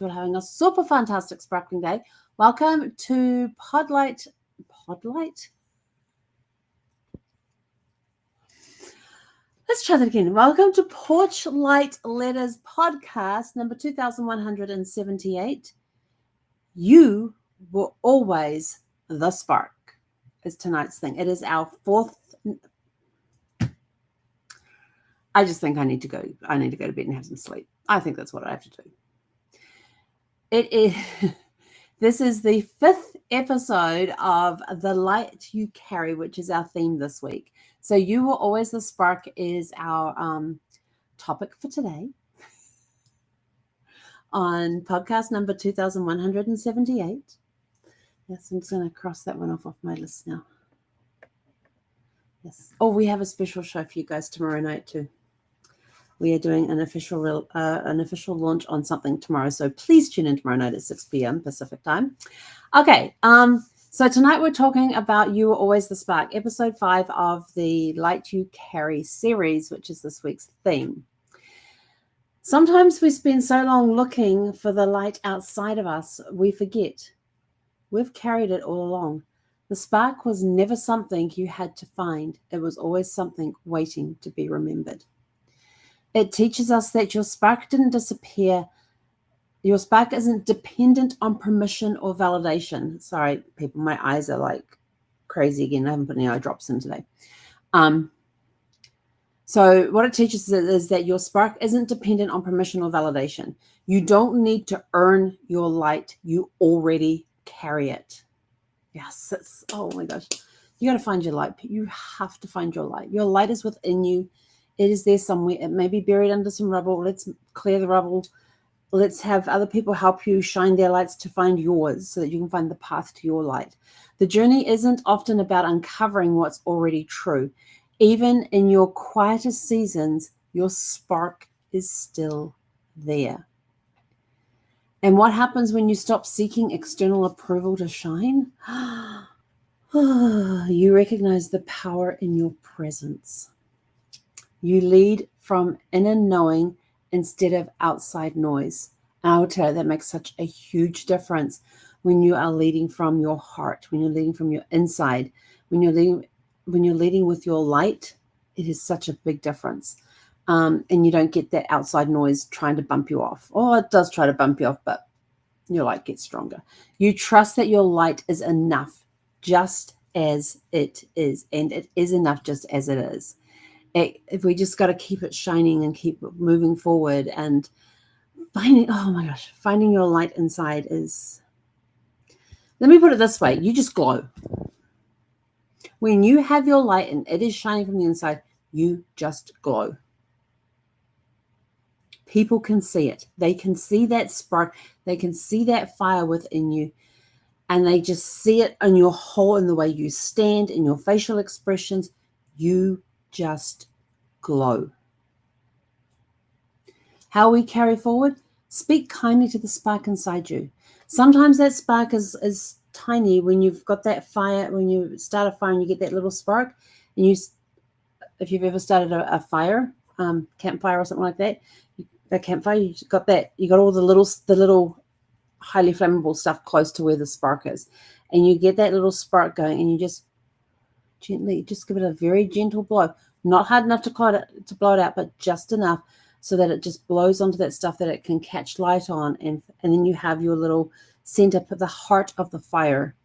You're having a super fantastic sparkling day. Welcome to Podlight. Let's try that again. Welcome to Porch Light Letters podcast number 2178. You were always the spark is tonight's thing. It is our fourth. I just think I need to go to bed and have some sleep. I think that's what I have to do. It is. This is the fifth episode of The Light You Carry, which is our theme this week. So You Were Always the Spark is our topic for today on podcast number 2178. Yes, I'm just going to cross that one off my list now. Yes. Oh, we have a special show for you guys tomorrow night too. We are doing an official launch on something tomorrow, so please tune in tomorrow night at 6 p.m. Pacific time. Okay, so tonight we're talking about You Were Always the Spark, episode 5 of the Light You Carry series, which is this week's theme. Sometimes we spend so long looking for the light outside of us, we forget. We've carried it all along. The spark was never something you had to find. It was always something waiting to be remembered. It teaches us that your spark didn't disappear. Your spark isn't dependent on permission or validation. Sorry, people, my eyes are like crazy again. I haven't put any eye drops in today. So what it teaches is that your spark isn't dependent on permission or validation. You don't need to earn your light. You already carry it. Yes, oh my gosh. You got to find your light. You have to find your light. Your light is within you. It is there somewhere. It may be buried under some rubble. Let's clear the rubble. Let's have other people help you shine their lights to find yours so that you can find the path to your light. The journey isn't often about uncovering what's already true. Even in your quietest seasons, your spark is still there. And what happens when you stop seeking external approval to shine? You recognize the power in your presence. You lead from inner knowing instead of outside noise. And I will tell you, that makes such a huge difference when you are leading from your heart, when you're leading from your inside, when you're leading with your light. It is such a big difference. And you don't get that outside noise trying to bump you off. Oh, it does try to bump you off, but your light gets stronger. You trust that your light is enough just as it is, and it is enough just as it is. If we just got to keep it shining and keep moving forward and finding your light inside is, let me put it this way, you just glow. When you have your light and it is shining from the inside, you just glow. People can see it. They can see that spark. They can see that fire within you. And they just see it in the way you stand, in your facial expressions. You just glow. How we carry forward? Speak kindly to the spark inside you. Sometimes that spark is tiny when you've got that fire, when you start a fire and you get that little spark. And if you've ever started a fire, campfire or something like that, a campfire, you got all the little highly flammable stuff close to where the spark is. And you get that little spark going and you just gently, just give it a very gentle blow. Not hard enough to blow it out, but just enough so that it just blows onto that stuff that it can catch light on. And then you have your little center, the heart of the fire.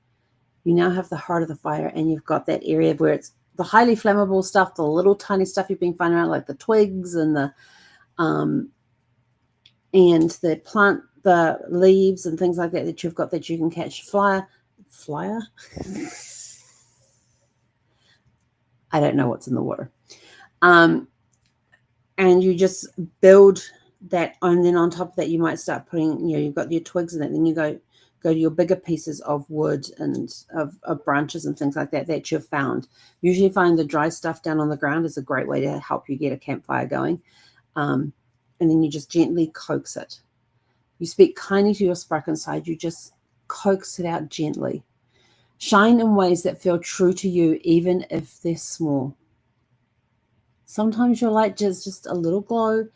You now have the heart of the fire, and you've got that area where it's the highly flammable stuff, the little tiny stuff you've been finding around, like the twigs and the plant, the leaves and things like that you've got that you can catch flyer. I don't know what's in the water. And you just build that, and then on top of that, you might start putting, you've got your twigs in it, then you go to your bigger pieces of wood and of branches and things like that you've found. Usually find the dry stuff down on the ground is a great way to help you get a campfire going. And then you just gently coax it. You speak kindly to your spark inside. You just coax it out gently. Shine in ways that feel true to you, even if they're small. Sometimes your light is just a little glow,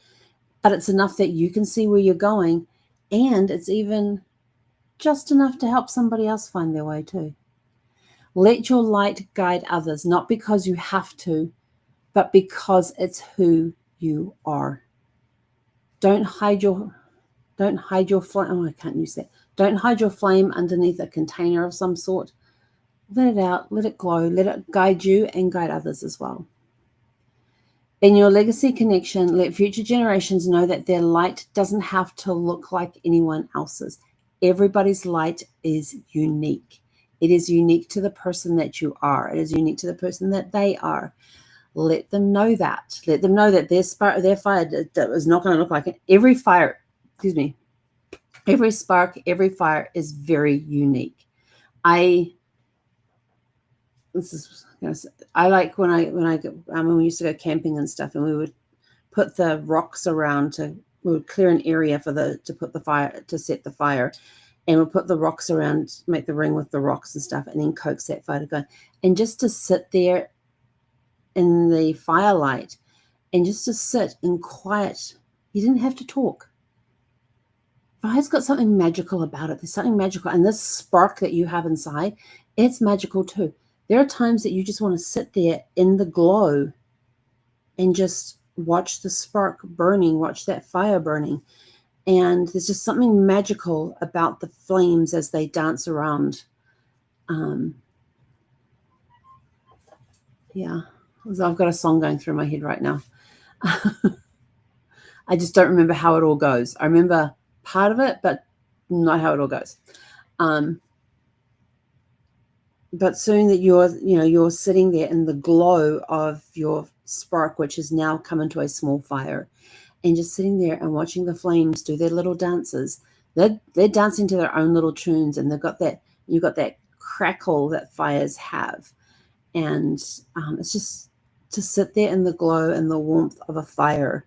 but it's enough that you can see where you're going And it's even just enough to help somebody else find their way too. Let your light guide others, not because you have to, but because it's who you are. Don't hide your flame. Oh, I can't use that. Don't hide your flame underneath a container of some sort. Let it out, let it glow, let it guide you and guide others as well. In your legacy connection, let future generations know that their light doesn't have to look like anyone else's. Everybody's light is unique. It is unique to the person that you are. It is unique to the person that they are. Let them know that. Let them know that their fire is not going to look like it. Every fire, every spark, every fire is very unique. I like when we used to go camping and stuff, and we would put the rocks around we would clear an area to put the fire, to set the fire, and we'll put the rocks around, make the ring with the rocks and stuff, and then coax that fire to go. And just to sit there in the firelight and just to sit in quiet, you didn't have to talk. Fire's got something magical about it. There's something magical. And this spark that you have inside, it's magical too. There are times that you just want to sit there in the glow and just watch the spark burning, watch that fire burning. And there's just something magical about the flames as they dance around. Yeah, I've got a song going through my head right now. I just don't remember how it all goes. I remember part of it, but not how it all goes. But soon that you're sitting there in the glow of your spark, which has now come into a small fire, and just sitting there and watching the flames do their little dances. They're dancing to their own little tunes, and you've got that crackle that fires have. And it's just to sit there in the glow and the warmth of a fire,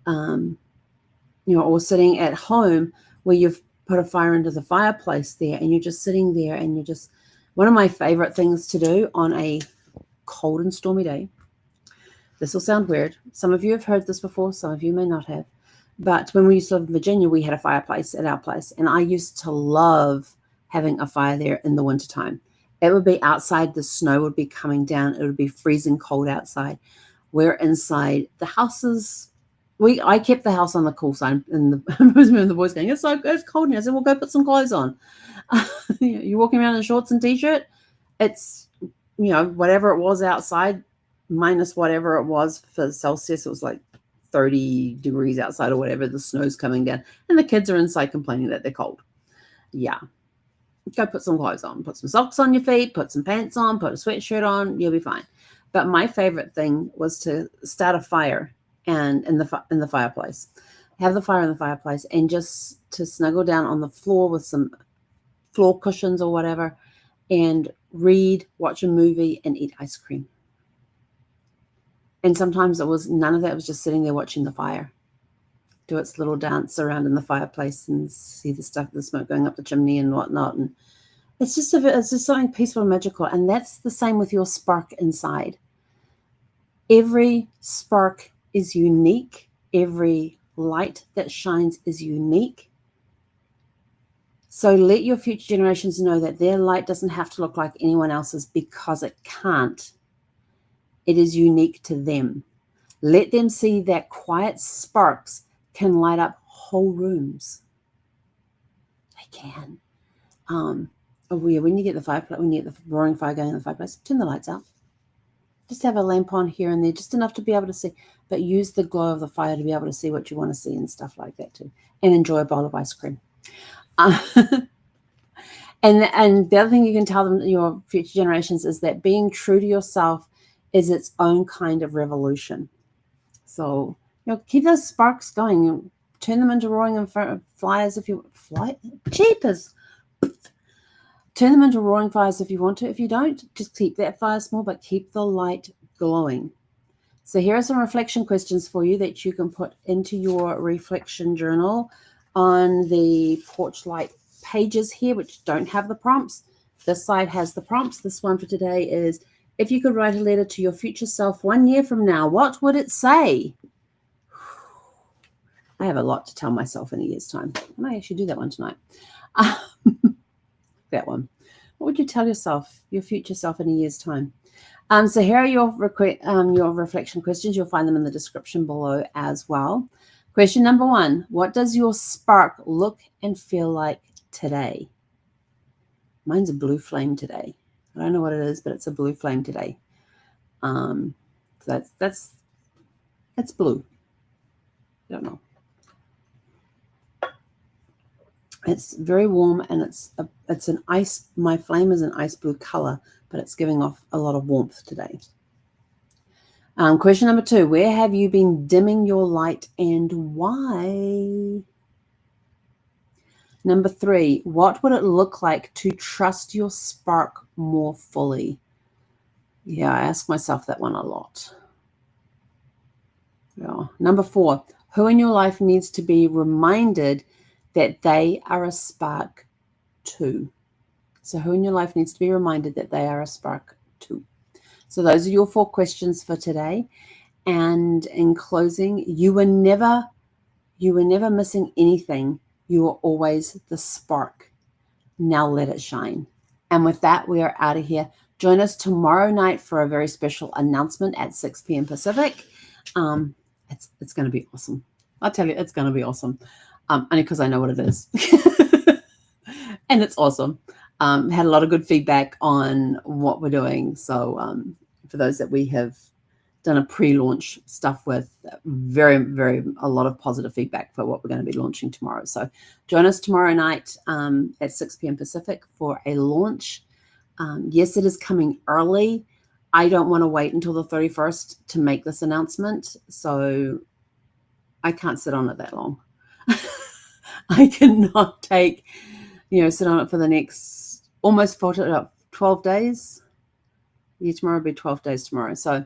or sitting at home where you've put a fire into the fireplace there, and you're just sitting there, and you're just, one of my favorite things to do on a cold and stormy day. This will sound weird. Some of you have heard this before, some of you may not have. But when we used to live in Virginia, we had a fireplace at our place, and I used to love having a fire there in the wintertime. It would be outside, the snow would be coming down, it would be freezing cold outside. We're inside. The houses, I kept the house on the cool side, and the boys going, it's cold now. I said, well, go put some clothes on. You're walking around in shorts and t-shirt. It's, whatever it was outside, minus whatever it was for Celsius, it was like 30 degrees outside or whatever. The snow's coming down, and the kids are inside complaining that they're cold. Yeah. Go put some clothes on, put some socks on your feet, put some pants on, put a sweatshirt on, you'll be fine. But my favorite thing was to start a fire and in the fireplace, have the fire in the fireplace, and just to snuggle down on the floor with some floor cushions or whatever, and read, watch a movie, and eat ice cream. And sometimes it was none of that. It was just sitting there watching the fire do its little dance around in the fireplace and see the smoke going up the chimney and whatnot. And it's just something peaceful and magical. And that's the same with your spark inside. Every spark is unique. Every light that shines is unique. So let your future generations know that their light doesn't have to look like anyone else's, because it can't. It is unique to them. Let them see that quiet sparks can light up whole rooms. They can. When you get the roaring fire going in the fireplace, turn the lights out. Just have a lamp on here and there, just enough to be able to see, but use the glow of the fire to be able to see what you want to see and stuff like that too. And enjoy a bowl of ice cream. And the other thing you can tell them, your future generations, is that being true to yourself is its own kind of revolution. So, keep those sparks going. Turn them into roaring fires if you cheapers. Turn them into roaring fires if you want to. If you don't, just keep that fire small, but keep the light glowing. So here are some reflection questions for you that you can put into your reflection journal on the porch light pages here, which don't have the prompts. This side has the prompts. This one for today is, if you could write a letter to your future self 1 year from now, what would it say? I have a lot to tell myself in a year's time. I might actually do that one tonight. That one. What would you tell yourself, your future self, in a year's time? So here are your reflection questions. You'll find them in the description below as well. Question number 1. What does your spark look and feel like today? Mine's a blue flame today. I don't know what it is, but it's a blue flame today. So that's blue. I don't know. It's very warm, and it's an ice. My flame is an ice blue color, but it's giving off a lot of warmth today. Question number 2. Where have you been dimming your light and why? Number 3. What would it look like to trust your spark more fully? Yeah, I ask myself that one a lot. Yeah. Number 4. Who in your life needs to be reminded that they are a spark too? So who in your life needs to be reminded that they are a spark too? So those are your 4 questions for today. And in closing, you were never missing anything. You were always the spark. Now let it shine. And with that, we are out of here. Join us tomorrow night for a very special announcement at 6 p.m. Pacific. It's going to be awesome. I'll tell you, it's going to be awesome. Only because I know what it is. And it's awesome. Had a lot of good feedback on what we're doing. So for those that we have done a pre-launch stuff with, a lot of positive feedback for what we're going to be launching tomorrow. So join us tomorrow night at 6 p.m. Pacific for a launch. Yes, it is coming early. I don't want to wait until the 31st to make this announcement. So I can't sit on it that long. I cannot sit on it for the next almost 12 days. Yeah, tomorrow will be 12 days tomorrow. So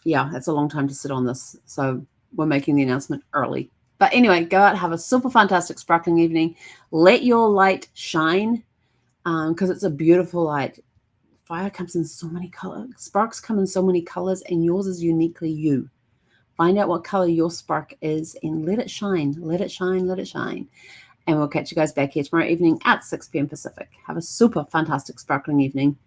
yeah, that's a long time to sit on this. So we're making the announcement early. But anyway, go out, have a super fantastic sparkling evening. Let your light shine because it's a beautiful light. Fire comes in so many colors. Sparks come in so many colors, and yours is uniquely you. Find out what color your spark is and let it shine. Let it shine. Let it shine. And we'll catch you guys back here tomorrow evening at 6 p.m. Pacific. Have a super fantastic sparkling evening.